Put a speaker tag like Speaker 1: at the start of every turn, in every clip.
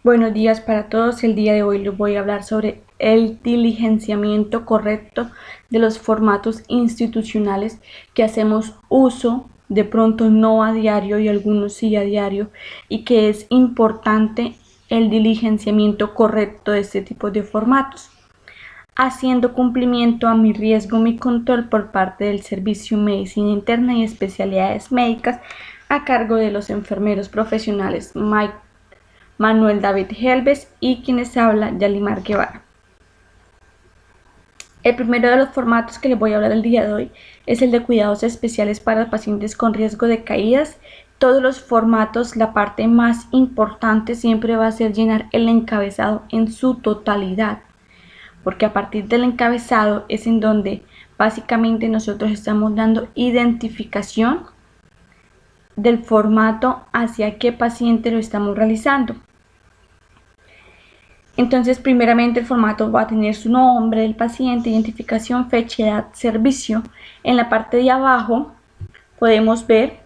Speaker 1: Buenos días para todos. El día de hoy les voy a hablar sobre el diligenciamiento correcto de los formatos institucionales que hacemos uso, de pronto no a diario y algunos sí a diario, y que es importante el diligenciamiento correcto de este tipo de formatos, haciendo cumplimiento a mi riesgo, mi control por parte del Servicio de Medicina Interna y Especialidades Médicas a cargo de los enfermeros profesionales Manuel David Helves y quienes habla Yalimar Guevara. El primero de los formatos que les voy a hablar el día de hoy es el de cuidados especiales para pacientes con riesgo de caídas. Todos los formatos, la parte más importante siempre va a ser llenar el encabezado en su totalidad, porque a partir del encabezado es en donde básicamente nosotros estamos dando identificación del formato hacia qué paciente lo estamos realizando. Entonces, primeramente el formato va a tener su nombre del paciente, identificación, fecha, edad, servicio. En la parte de abajo podemos ver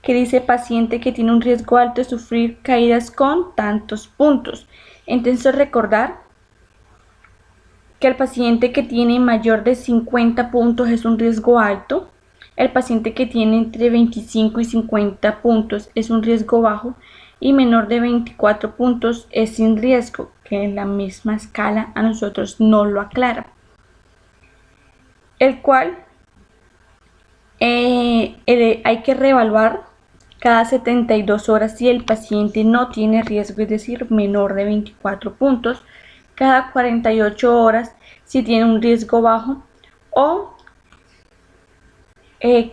Speaker 1: que dice paciente que tiene un riesgo alto de sufrir caídas con tantos puntos. Entonces, recordar que el paciente que tiene mayor de 50 puntos es un riesgo alto. El paciente que tiene entre 25 y 50 puntos es un riesgo bajo y menor de 24 puntos es sin riesgo, que en la misma escala a nosotros no lo aclara. El cual hay que reevaluar cada 72 horas si el paciente no tiene riesgo, es decir, menor de 24 puntos, cada 48 horas si tiene un riesgo bajo o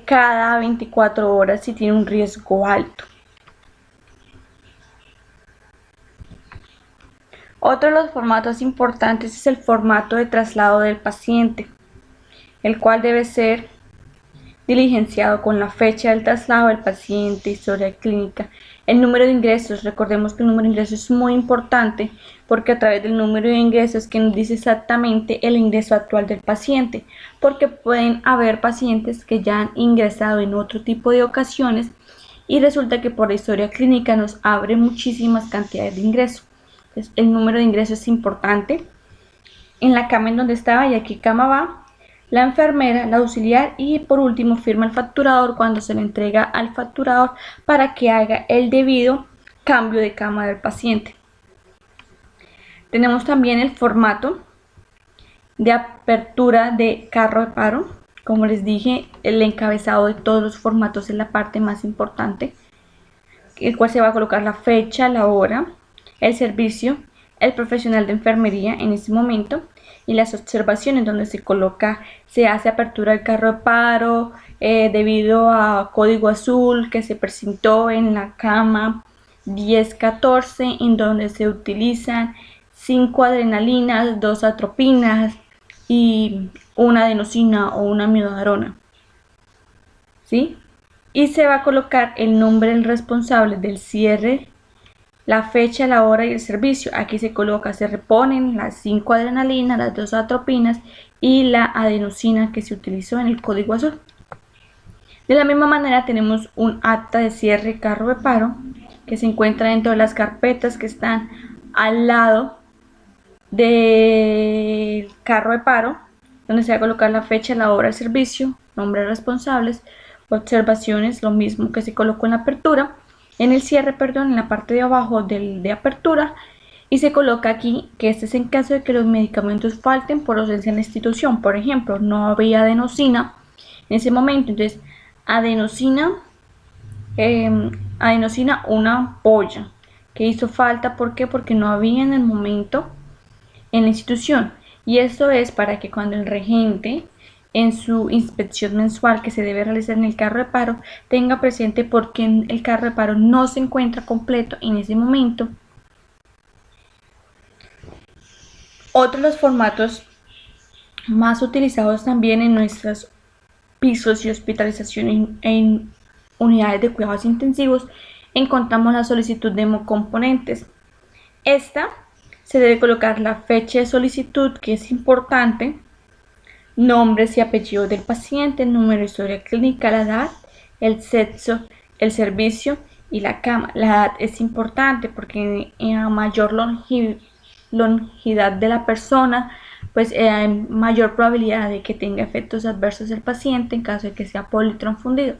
Speaker 1: cada 24 horas si tiene un riesgo alto. Otro de los formatos importantes es el formato de traslado del paciente, el cual debe ser diligenciado con la fecha del traslado del paciente, historia clínica, el número de ingresos. Recordemos que el número de ingresos es muy importante porque a través del número de ingresos que nos dice exactamente el ingreso actual del paciente, porque pueden haber pacientes que ya han ingresado en otro tipo de ocasiones y resulta que por la historia clínica nos abre muchísimas cantidades de ingresos. Entonces, el número de ingresos es importante. En la cama en donde estaba y a qué cama va, la enfermera, la auxiliar y por último firma el facturador cuando se le entrega al facturador para que haga el debido cambio de cama del paciente. Tenemos también el formato de apertura de carro de paro. Como les dije, el encabezado de todos los formatos es la parte más importante, el cual se va a colocar la fecha, la hora, el servicio, el profesional de enfermería en ese momento y las observaciones donde se coloca, se hace apertura del carro de paro debido a código azul que se presentó en la cama 1014, en donde se utilizan 5 adrenalinas, 2 atropinas y una adenosina o una amiodarona, ¿sí? Y se va a colocar el nombre del responsable del cierre, la fecha, la hora y el servicio. Aquí se coloca, se reponen las 5 adrenalinas, las 2 atropinas y la adenosina que se utilizó en el código azul. De la misma manera tenemos un acta de cierre carro de paro que se encuentra dentro de las carpetas que están al lado del carro de paro, donde se va a colocar la fecha, la hora, el servicio, nombre de responsables, observaciones, lo mismo que se colocó en la apertura, en el cierre, perdón, en la parte de abajo de apertura, y se coloca aquí que este es en caso de que los medicamentos falten por ausencia en la institución. Por ejemplo, no había adenosina en ese momento, entonces adenosina, una ampolla que hizo falta. ¿Por qué? Porque no había en el momento en la institución, y esto es para que cuando el regente en su inspección mensual que se debe realizar en el carro de paro tenga presente por qué el carro de paro no se encuentra completo en ese momento. Otro de los formatos más utilizados también en nuestros pisos y hospitalización en unidades de cuidados intensivos encontramos la solicitud de hemocomponentes. Esta se debe colocar la fecha de solicitud, que es importante, nombres y apellidos del paciente, el número de historia clínica, la edad, el sexo, el servicio y la cama. La edad es importante porque a mayor longevidad de la persona, pues hay mayor probabilidad de que tenga efectos adversos el paciente en caso de que sea politransfundido.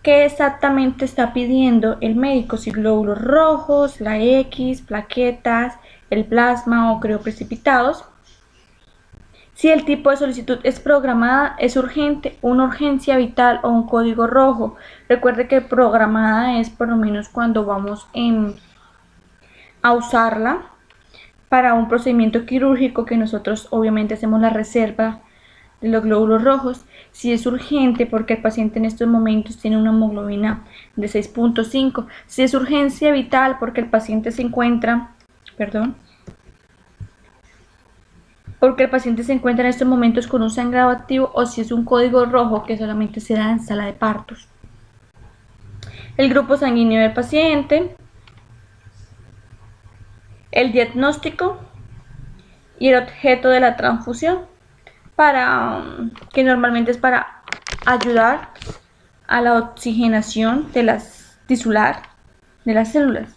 Speaker 1: ¿Qué exactamente está pidiendo el médico? Si glóbulos rojos, la X, plaquetas, el plasma o crioprecipitados. Si el tipo de solicitud es programada, es urgente, una urgencia vital o un código rojo. Recuerde que programada es por lo menos cuando vamos a usarla para un procedimiento quirúrgico que nosotros obviamente hacemos la reserva de los glóbulos rojos. Si es urgente porque el paciente en estos momentos tiene una hemoglobina de 6.5. Si es urgencia vital porque el paciente se encuentra, porque el paciente se encuentra en estos momentos con un sangrado activo, o si es un código rojo que solamente se da en sala de partos. El grupo sanguíneo del paciente, el diagnóstico y el objeto de la transfusión, que normalmente es para ayudar a la oxigenación de las tisular de las células.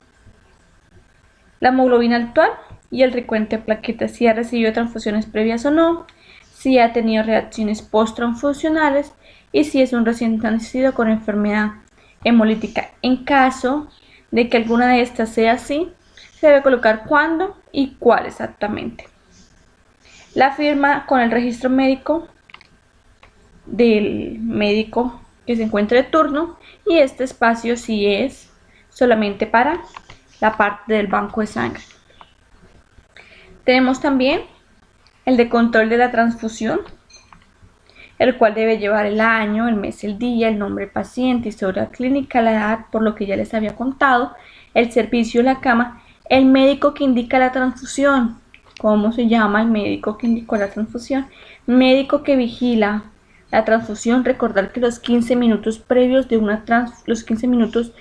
Speaker 1: La hemoglobina actual y el recuento de plaquetas, si ha recibido transfusiones previas o no, si ha tenido reacciones post-transfusionales y si es un recién nacido con enfermedad hemolítica. En caso de que alguna de estas sea así, se debe colocar cuándo y cuál exactamente. La firma con el registro médico del médico que se encuentre de turno, y este espacio sí es solamente para la parte del banco de sangre. Tenemos también el de control de la transfusión, el cual debe llevar el año, el mes, el día, el nombre del paciente, historia clínica, la edad, por lo que ya les había contado, el servicio, la cama, el médico que indica la transfusión. ¿Cómo se llama el médico que indicó la transfusión? Médico que vigila la transfusión. Recordar que los 15 minutos previos de los 15 minutos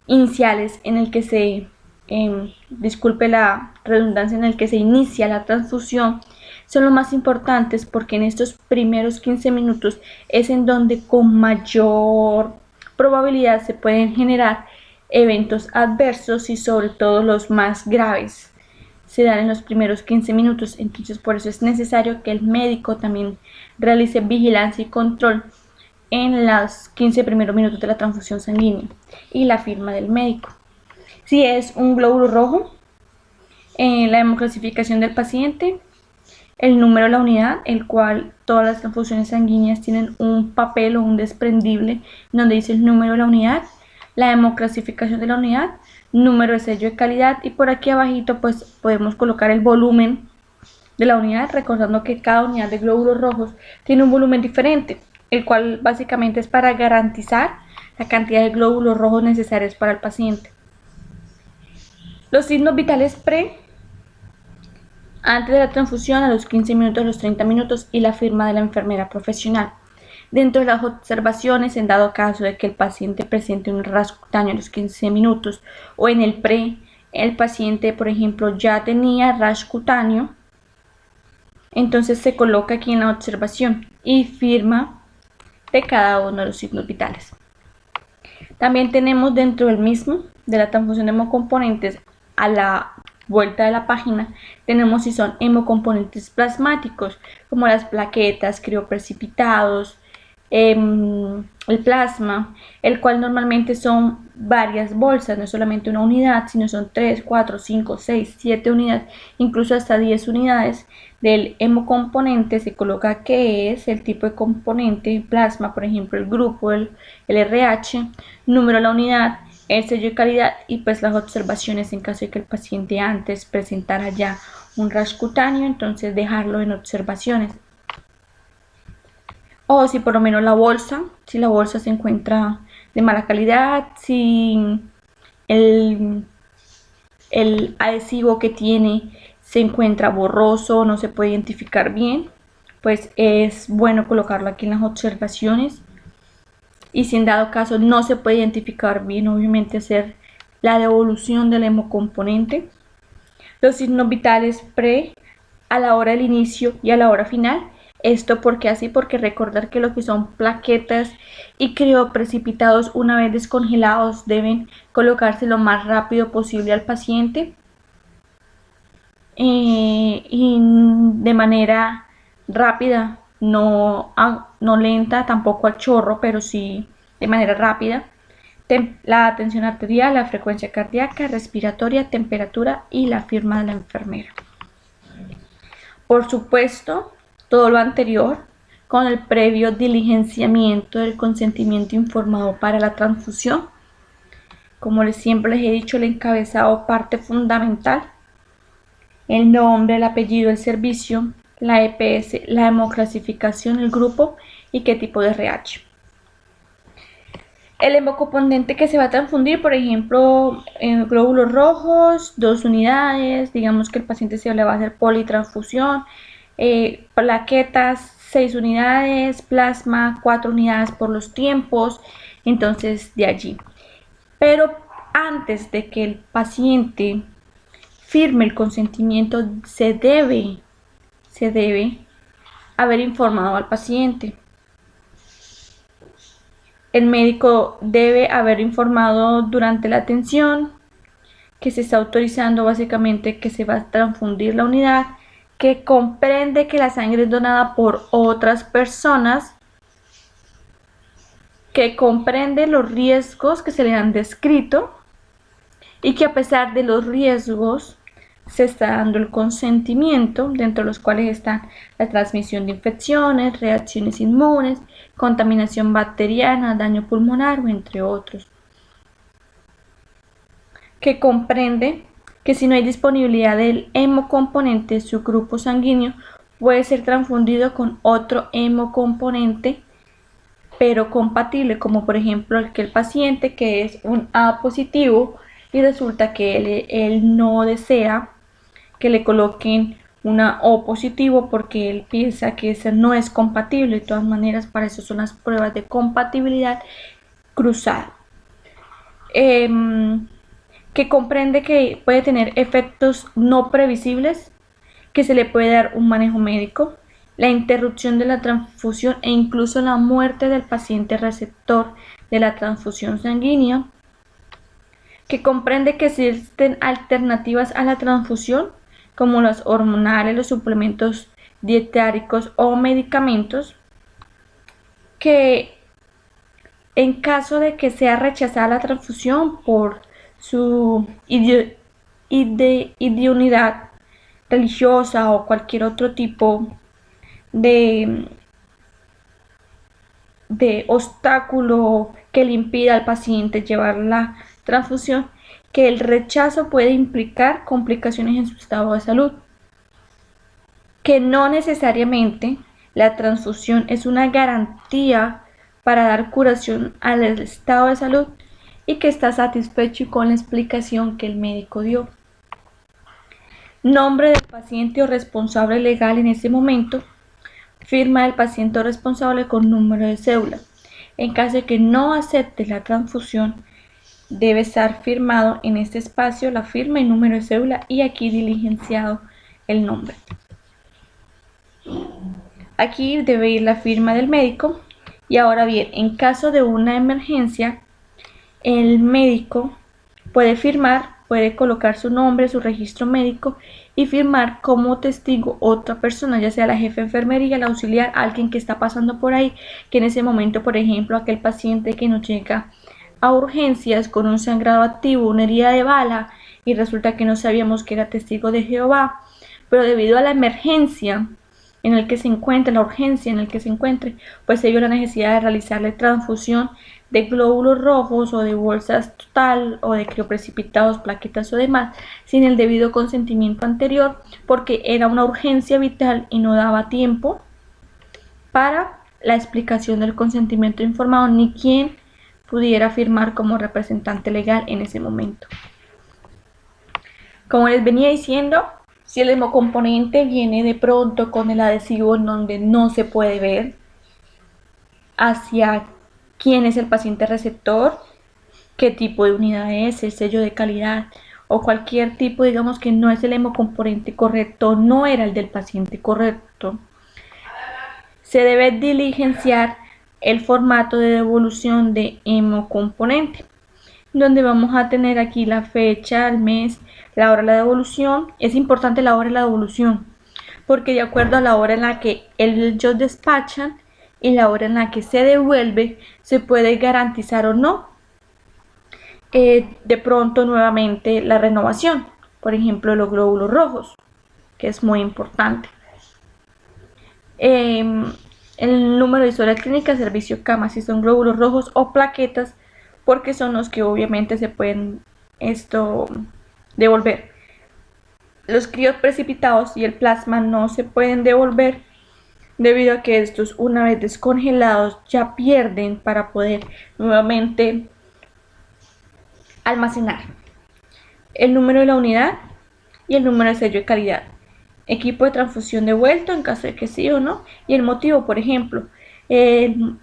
Speaker 1: iniciales en el que se, disculpe la redundancia, en el que se inicia la transfusión, son los más importantes, porque en estos primeros 15 minutos es en donde con mayor probabilidad se pueden generar eventos adversos, y sobre todo los más graves se dan en los primeros 15 minutos. Entonces por eso es necesario que el médico también realice vigilancia y control en los 15 primeros minutos de la transfusión sanguínea, y la firma del médico. Si es un glóbulo rojo, la hemoclasificación del paciente, el número de la unidad, el cual todas las transfusiones sanguíneas tienen un papel o un desprendible donde dice el número de la unidad, la hemoclasificación de la unidad, número de sello de calidad, y por aquí abajito pues podemos colocar el volumen de la unidad, recordando que cada unidad de glóbulos rojos tiene un volumen diferente, el cual básicamente es para garantizar la cantidad de glóbulos rojos necesarios para el paciente. Los signos vitales antes de la transfusión, a los 15 minutos, a los 30 minutos, y la firma de la enfermera profesional. Dentro de las observaciones, en dado caso de que el paciente presente un rasgo cutáneo a los 15 minutos, o en el el paciente, por ejemplo, ya tenía rash cutáneo, entonces se coloca aquí en la observación y firma de cada uno de los signos vitales. También tenemos dentro del mismo, de la transfusión de hemocomponentes, a la vuelta de la página, tenemos si son hemocomponentes plasmáticos, como las plaquetas, crioprecipitados, el plasma, el cual normalmente son varias bolsas, no es solamente una unidad, sino son 3, 4, 5, 6, 7 unidades, incluso hasta 10 unidades del hemocomponente. Se coloca qué es el tipo de componente, plasma, por ejemplo el grupo, el RH, número de la unidad, el sello de calidad, y pues las observaciones en caso de que el paciente antes presentara ya un rash cutáneo, entonces dejarlo en observaciones. O si por lo menos si la bolsa se encuentra de mala calidad, si el adhesivo que tiene se encuentra borroso, no se puede identificar bien, pues es bueno colocarlo aquí en las observaciones. Y si en dado caso no se puede identificar bien, obviamente hacer la devolución del hemocomponente. Los signos vitales a la hora del inicio y a la hora final, Esto porque así, porque recordar que lo que son plaquetas y crioprecipitados una vez descongelados deben colocarse lo más rápido posible al paciente y de manera rápida, no lenta, tampoco a chorro, pero sí de manera rápida. La tensión arterial, la frecuencia cardíaca, respiratoria, temperatura y la firma de la enfermera. Por supuesto, todo lo anterior con el previo diligenciamiento del consentimiento informado para la transfusión. Como siempre les he dicho, el encabezado parte fundamental, el nombre, el apellido, el servicio, la EPS, la hemoclasificación, el grupo y qué tipo de RH. El hemocomponente que se va a transfundir, por ejemplo, en glóbulos rojos, 2 unidades, digamos que el paciente se le va a hacer politransfusión, plaquetas, 6 unidades, plasma, 4 unidades por los tiempos, entonces de allí. Pero antes de que el paciente firme el consentimiento, se debe haber informado al paciente. El médico debe haber informado durante la atención que se está autorizando básicamente que se va a transfundir la unidad, que comprende que la sangre es donada por otras personas, que comprende los riesgos que se le han descrito y que a pesar de los riesgos se está dando el consentimiento, dentro de los cuales están la transmisión de infecciones, reacciones inmunes, contaminación bacteriana, daño pulmonar, entre otros. Que comprende que si no hay disponibilidad del hemocomponente de su grupo sanguíneo, puede ser transfundido con otro hemocomponente, pero compatible, como por ejemplo aquel paciente que es un A positivo y resulta que él no desea que le coloquen una O positivo porque él piensa que esa no es compatible. De todas maneras, para eso son las pruebas de compatibilidad cruzada. Que comprende que puede tener efectos no previsibles, que se le puede dar un manejo médico, la interrupción de la transfusión e incluso la muerte del paciente receptor de la transfusión sanguínea, que comprende que existen alternativas a la transfusión, como las hormonales, los suplementos dietáricos o medicamentos, que en caso de que sea rechazada la transfusión por su idoneidad religiosa o cualquier otro tipo de obstáculo que le impida al paciente llevar la transfusión, que el rechazo puede implicar complicaciones en su estado de salud, que no necesariamente la transfusión es una garantía para dar curación al estado de salud y que está satisfecho con la explicación que el médico dio. Nombre del paciente o responsable legal en ese momento, firma del paciente o responsable con número de cédula. En caso de que no acepte la transfusión, debe estar firmado en este espacio la firma y número de cédula y aquí diligenciado el nombre. Aquí debe ir la firma del médico. Y ahora bien, en caso de una emergencia, el médico puede firmar, puede colocar su nombre, su registro médico y firmar como testigo otra persona, ya sea la jefe de enfermería, el auxiliar, alguien que está pasando por ahí, que en ese momento, por ejemplo, aquel paciente que nos llega a urgencias con un sangrado activo, una herida de bala y resulta que no sabíamos que era testigo de Jehová, pero debido a la emergencia en el que se encuentre, la urgencia en el que se encuentre, pues se vio la necesidad de realizarle transfusión de glóbulos rojos o de bolsas total o de crioprecipitados, plaquetas o demás, sin el debido consentimiento anterior, porque era una urgencia vital y no daba tiempo para la explicación del consentimiento informado ni quien pudiera firmar como representante legal en ese momento. Como les venía diciendo, si el hemocomponente viene de pronto con el adhesivo en donde no se puede ver hacia quién es el paciente receptor, qué tipo de unidad es, el sello de calidad o cualquier tipo, digamos que no es el hemocomponente correcto, no era el del paciente correcto, se debe diligenciar el formato de devolución de hemocomponente, donde vamos a tener aquí la fecha, el mes, la hora de la devolución. Es importante la hora de la devolución, porque de acuerdo a la hora en la que ellos despachan y la hora en la que se devuelve, se puede garantizar o no de pronto nuevamente la renovación, por ejemplo los glóbulos rojos, que es muy importante. El número de historia clínica, servicio cama, si son glóbulos rojos o plaquetas, porque son los que obviamente se pueden devolver. Los críos precipitados y el plasma no se pueden devolver debido a que estos, una vez descongelados, ya pierden para poder nuevamente almacenar. El número de la unidad y el número de sello de calidad. Equipo de transfusión devuelto en caso de que sí o no, y el motivo, por ejemplo, el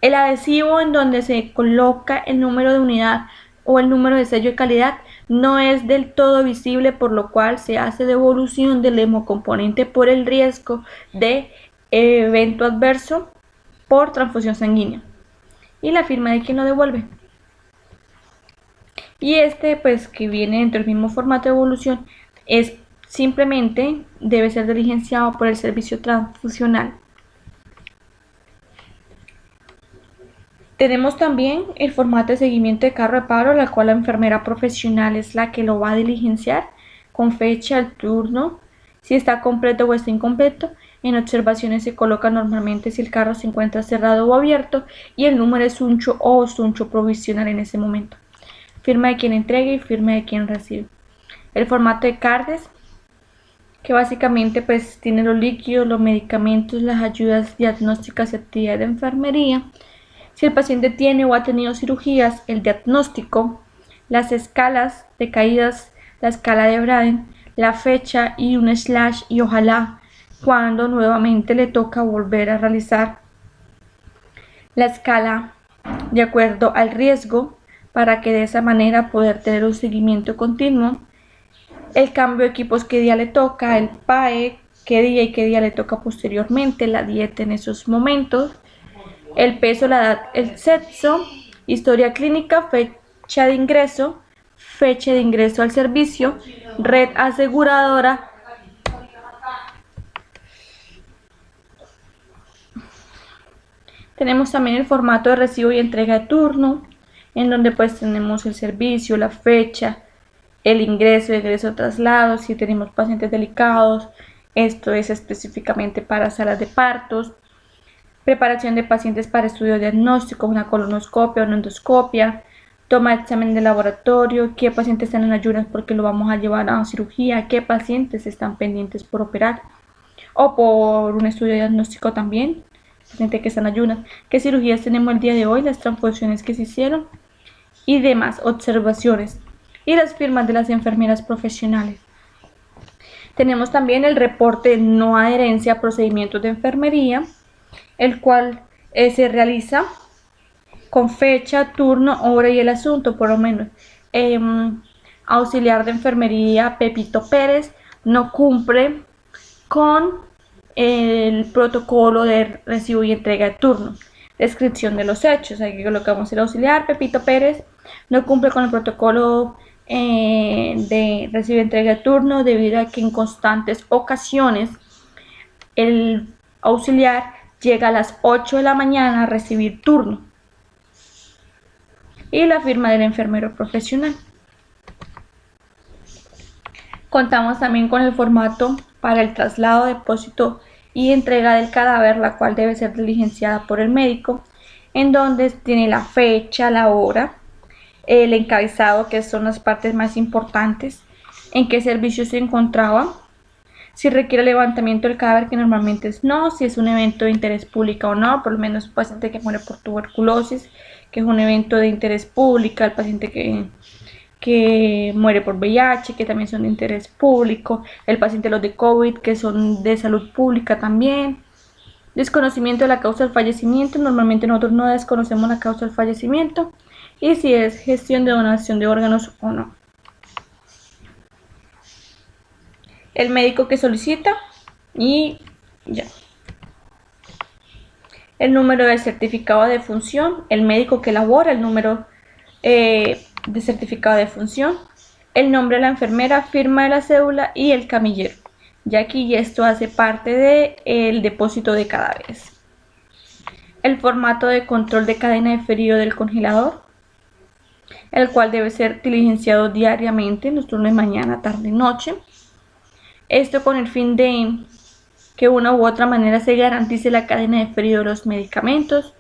Speaker 1: adhesivo en donde se coloca el número de unidad o el número de sello de calidad no es del todo visible, por lo cual se hace devolución del hemocomponente por el riesgo de evento adverso por transfusión sanguínea, y la firma de quien lo devuelve. Y pues que viene dentro del mismo formato de devolución, es simplemente debe ser diligenciado por el servicio transfusional. Tenemos también el formato de seguimiento de carro de paro, la cual la enfermera profesional es la que lo va a diligenciar con fecha, el turno, si está completo o está incompleto. En observaciones se coloca normalmente si el carro se encuentra cerrado o abierto y el número de suncho o suncho provisional en ese momento. Firma de quien entrega y firma de quien recibe. El formato de CARDES, que básicamente pues tiene los líquidos, los medicamentos, las ayudas diagnósticas y actividades de enfermería. Si el paciente tiene o ha tenido cirugías, el diagnóstico, las escalas de caídas, la escala de Braden, la fecha y un slash, y ojalá cuando nuevamente le toca volver a realizar la escala de acuerdo al riesgo, para que de esa manera poder tener un seguimiento continuo. El cambio de equipos, qué día le toca, el PAE, qué día y qué día le toca posteriormente, la dieta en esos momentos, el peso, la edad, el sexo, historia clínica, fecha de ingreso al servicio, red aseguradora, tenemos también el formato de recibo y entrega de turno, en donde pues tenemos el servicio, la fecha, el ingreso traslado, si tenemos pacientes delicados, esto es específicamente para salas de partos, preparación de pacientes para estudio diagnóstico, una colonoscopia, una endoscopia, toma de examen de laboratorio, qué pacientes están en ayunas porque lo vamos a llevar a cirugía, qué pacientes están pendientes por operar o por un estudio diagnóstico también, pacientes que están en ayunas, qué cirugías tenemos el día de hoy, las transfusiones que se hicieron y demás observaciones, y las firmas de las enfermeras profesionales. Tenemos también el reporte de no adherencia a procedimientos de enfermería, el cual se realiza con fecha, turno, hora y el asunto, por lo menos. Auxiliar de enfermería Pepito Pérez no cumple con el protocolo de recibo y entrega de turno. Descripción de los hechos, aquí colocamos el auxiliar Pepito Pérez no cumple con el protocolo de recibo y entrega de turno debido a que en constantes ocasiones el auxiliar llega a las 8 de la mañana a recibir turno, y la firma del enfermero profesional. Contamos también con el formato para el traslado, depósito y entrega del cadáver, la cual debe ser diligenciada por el médico, en donde tiene la fecha, la hora, el encabezado, que son las partes más importantes, en qué servicio se encontraba, si requiere levantamiento del cadáver, que normalmente es no, si es un evento de interés público o no, por lo menos un paciente que muere por tuberculosis, que es un evento de interés público, el paciente que muere por VIH, que también son de interés público, el paciente los de COVID, que son de salud pública también. Desconocimiento de la causa del fallecimiento, normalmente nosotros no desconocemos la causa del fallecimiento, y si es gestión de donación de órganos o no. El médico que solicita y ya. el número del certificado de función, el médico que elabora el número de certificado de función, el nombre de la enfermera, firma de la cédula y el camillero, ya que esto hace parte del depósito de cadáveres. El formato de control de cadena de frío del congelador, el cual debe ser diligenciado diariamente en los turnos de mañana, tarde y noche. Esto con el fin de que una u otra manera se garantice la cadena de frío de los medicamentos.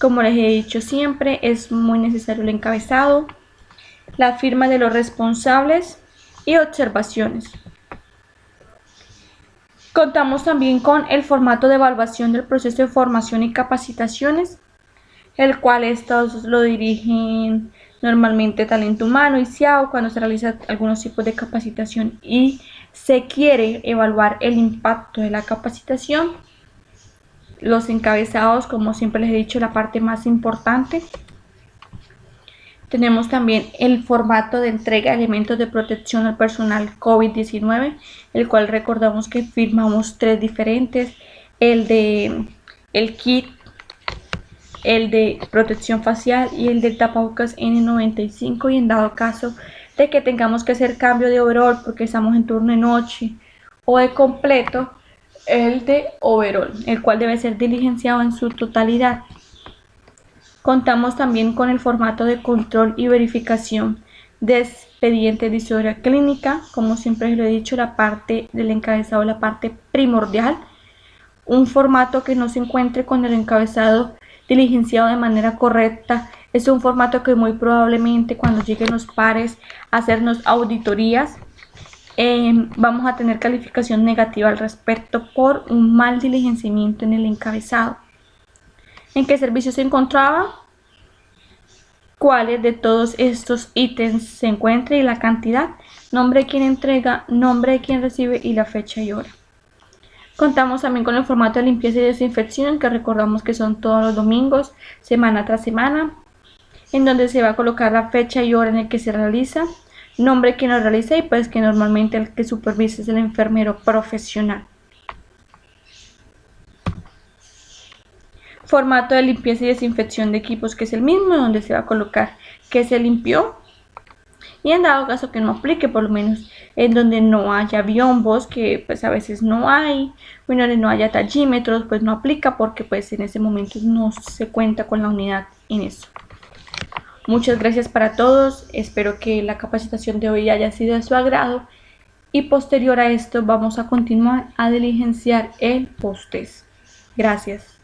Speaker 1: Como les he dicho siempre, es muy necesario el encabezado, la firma de los responsables y observaciones. Contamos también con el formato de evaluación del proceso de formación y capacitaciones, el cual estos lo dirigen normalmente talento humano y SIAO cuando se realizan algunos tipos de capacitación y se quiere evaluar el impacto de la capacitación. Los encabezados, como siempre les he dicho, la parte más importante. Tenemos también el formato de entrega de elementos de protección al personal COVID-19, el cual recordamos que firmamos 3 diferentes, el kit, el de protección facial y el del tapabocas N95, y en dado caso de que tengamos que hacer cambio de overall porque estamos en turno de noche o de completo, el de overall, el cual debe ser diligenciado en su totalidad. Contamos también con el formato de control y verificación de expediente de historia clínica. Como siempre lo he dicho, la parte del encabezado es la parte primordial. Un formato que no se encuentre con el encabezado diligenciado de manera correcta es un formato que muy probablemente cuando lleguen los pares a hacernos auditorías vamos a tener calificación negativa al respecto por un mal diligenciamiento en el encabezado. ¿En qué servicio se encontraba? ¿Cuáles de todos estos ítems se encuentra y la cantidad? Nombre de quien entrega, nombre de quien recibe y la fecha y hora. Contamos también con el formato de limpieza y desinfección, que recordamos que son todos los domingos, semana tras semana, en donde se va a colocar la fecha y hora en el que se realiza, nombre de quien lo realiza y pues que normalmente el que supervisa es el enfermero profesional. Formato de limpieza y desinfección de equipos, que es el mismo, donde se va a colocar que se limpió, y en dado caso que no aplique, por lo menos en donde no haya biombos, que pues a veces no hay, o en donde no haya tallímetros, pues no aplica porque pues en ese momento no se cuenta con la unidad en eso. Muchas gracias para todos, espero que la capacitación de hoy haya sido de su agrado y posterior a esto vamos a continuar a diligenciar el post-test. Gracias.